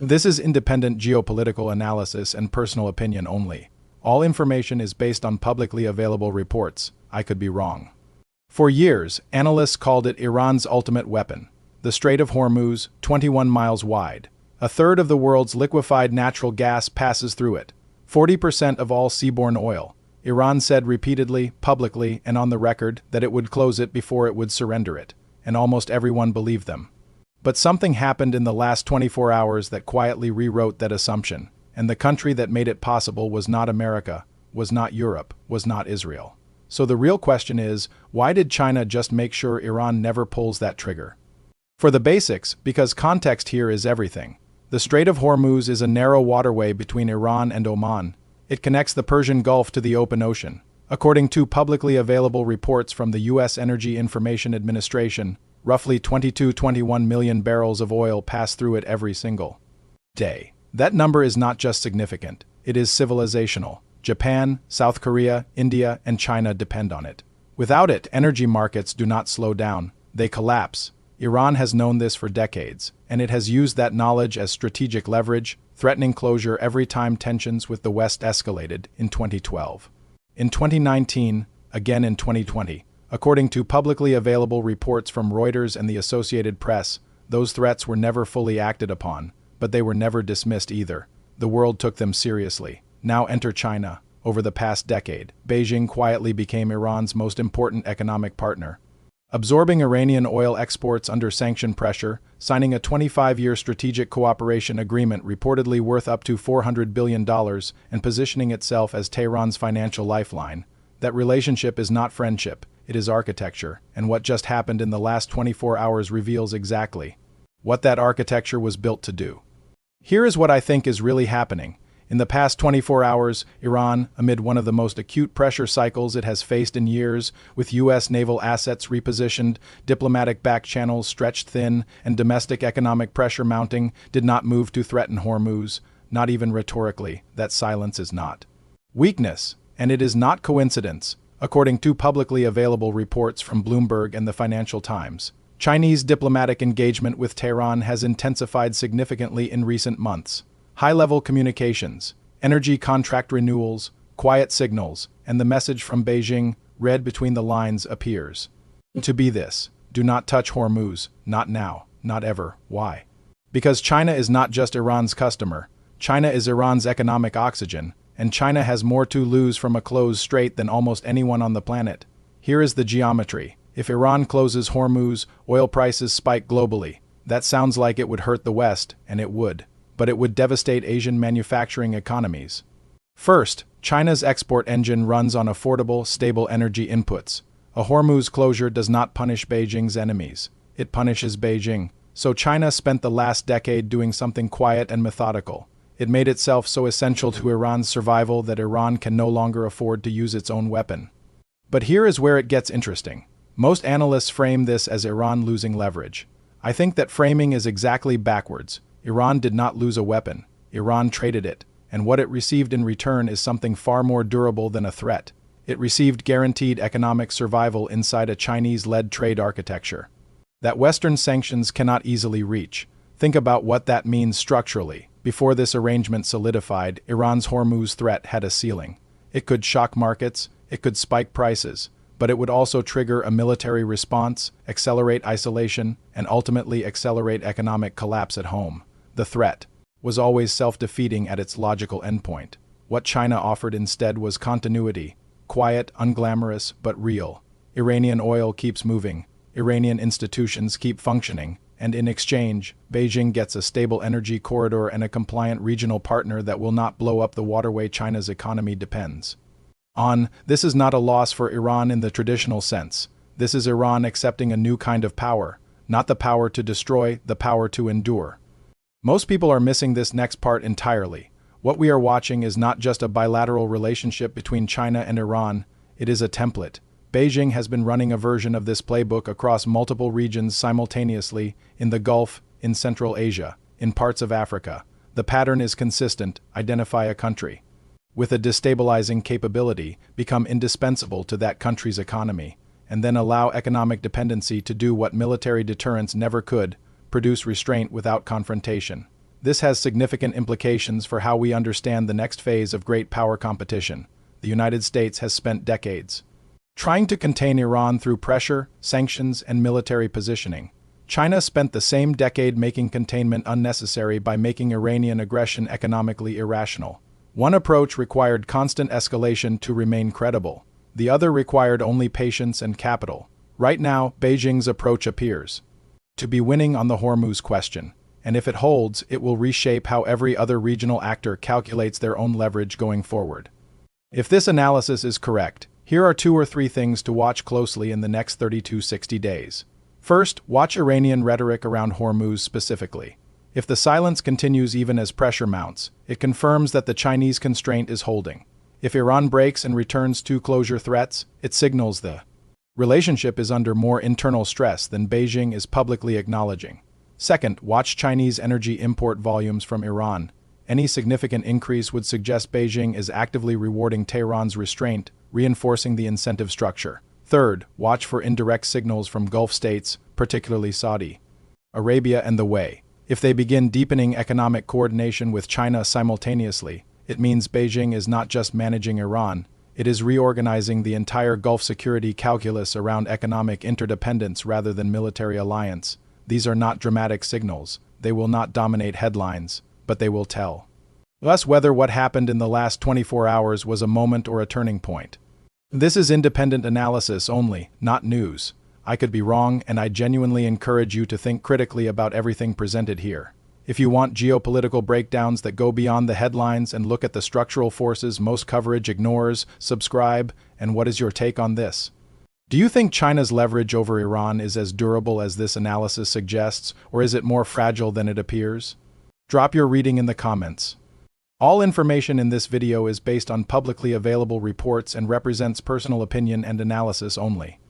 This is independent geopolitical analysis and personal opinion only. All information is based on publicly available reports. I could be wrong. For years, analysts called it Iran's ultimate weapon. The Strait of Hormuz, 21 miles wide. A third of the world's liquefied natural gas passes through it. 40% of all seaborne oil. Iran said repeatedly, publicly, and on the record that it would close it before it would surrender it, and almost everyone believed them. But something happened in the last 24 hours that quietly rewrote that assumption, and the country that made it possible was not America, was not Europe, was not Israel. So the real question is, why did China just make sure Iran never pulls that trigger? For the basics, because context here is everything. The Strait of Hormuz is a narrow waterway between Iran and Oman. It connects the Persian Gulf to the open ocean. According to publicly available reports from the U.S. Energy Information Administration, roughly 21 million barrels of oil pass through it every single day. That number is not just significant, it is civilizational. Japan, South Korea, India, and China depend on it. Without it, energy markets do not slow down, they collapse. Iran has known this for decades, and it has used that knowledge as strategic leverage, threatening closure every time tensions with the West escalated in 2012. In 2019, again in 2020, according to publicly available reports from Reuters and the Associated Press, those threats were never fully acted upon, but they were never dismissed either. The world took them seriously. Now enter China. Over the past decade, Beijing quietly became Iran's most important economic partner. Absorbing Iranian oil exports under sanction pressure, signing a 25-year strategic cooperation agreement reportedly worth up to $400 billion, and positioning itself as Tehran's financial lifeline. That relationship is not friendship, it is architecture, and what just happened in the last 24 hours reveals exactly what that architecture was built to do. Here is what I think is really happening. In the past 24 hours, Iran, amid one of the most acute pressure cycles it has faced in years, with U.S. naval assets repositioned, diplomatic back channels stretched thin, and domestic economic pressure mounting, did not move to threaten Hormuz, not even rhetorically. That silence is not weakness, and it is not coincidence. According to publicly available reports from Bloomberg and the Financial Times, Chinese diplomatic engagement with Tehran has intensified significantly in recent months. High-level communications, energy contract renewals, quiet signals, and the message from Beijing, read between the lines, appears to be this: do not touch Hormuz, not now, not ever. Why? Because China is not just Iran's customer, China is Iran's economic oxygen, and China has more to lose from a closed strait than almost anyone on the planet. Here is the geometry. If Iran closes Hormuz, oil prices spike globally. That sounds like it would hurt the West, and it would. But it would devastate Asian manufacturing economies. First, China's export engine runs on affordable, stable energy inputs. A Hormuz closure does not punish Beijing's enemies. It punishes Beijing. So China spent the last decade doing something quiet and methodical. It made itself so essential to Iran's survival that Iran can no longer afford to use its own weapon. But here is where it gets interesting. Most analysts frame this as Iran losing leverage. I think that framing is exactly backwards. Iran did not lose a weapon. Iran traded it, and what it received in return is something far more durable than a threat. It received guaranteed economic survival inside a Chinese-led trade architecture that Western sanctions cannot easily reach. Think about what that means structurally. Before this arrangement solidified, Iran's Hormuz threat had a ceiling. It could shock markets, it could spike prices, but it would also trigger a military response, accelerate isolation, and ultimately accelerate economic collapse at home. The threat was always self-defeating at its logical endpoint. What China offered instead was continuity, quiet, unglamorous, but real. Iranian oil keeps moving, Iranian institutions keep functioning, and in exchange, Beijing gets a stable energy corridor and a compliant regional partner that will not blow up the waterway China's economy depends on. This is not a loss for Iran in the traditional sense. This is Iran accepting a new kind of power, not the power to destroy, the power to endure. Most people are missing this next part entirely. What we are watching is not just a bilateral relationship between China and Iran, it is a template. Beijing has been running a version of this playbook across multiple regions simultaneously, in the Gulf, in Central Asia, in parts of Africa. The pattern is consistent: identify a country with a destabilizing capability, become indispensable to that country's economy, and then allow economic dependency to do what military deterrence never could: produce restraint without confrontation. This has significant implications for how we understand the next phase of great power competition. The United States has spent decades trying to contain Iran through pressure, sanctions, and military positioning. China spent the same decade making containment unnecessary by making Iranian aggression economically irrational. One approach required constant escalation to remain credible. The other required only patience and capital. Right now, Beijing's approach appears to be winning on the Hormuz question, and if it holds, it will reshape how every other regional actor calculates their own leverage going forward. If this analysis is correct, here are 2 or 3 things to watch closely in the next 30 to 60 days. First, watch Iranian rhetoric around Hormuz specifically. If the silence continues even as pressure mounts, it confirms that the Chinese constraint is holding. If Iran breaks and returns to closure threats, it signals the relationship is under more internal stress than Beijing is publicly acknowledging. Second, watch Chinese energy import volumes from Iran. Any significant increase would suggest Beijing is actively rewarding Tehran's restraint, reinforcing the incentive structure. Third, watch for indirect signals from Gulf states, particularly Saudi Arabia and the UAE. If they begin deepening economic coordination with China simultaneously, it means Beijing is not just managing Iran, it is reorganizing the entire Gulf security calculus around economic interdependence rather than military alliance. These are not dramatic signals. They will not dominate headlines, but they will tell us whether what happened in the last 24 hours was a moment or a turning point. This is independent analysis only, not news. I could be wrong, and I genuinely encourage you to think critically about everything presented here. If you want geopolitical breakdowns that go beyond the headlines and look at the structural forces most coverage ignores, subscribe. And what is your take on this? Do you think China's leverage over Iran is as durable as this analysis suggests, or is it more fragile than it appears? Drop your reading in the comments. All information in this video is based on publicly available reports and represents personal opinion and analysis only.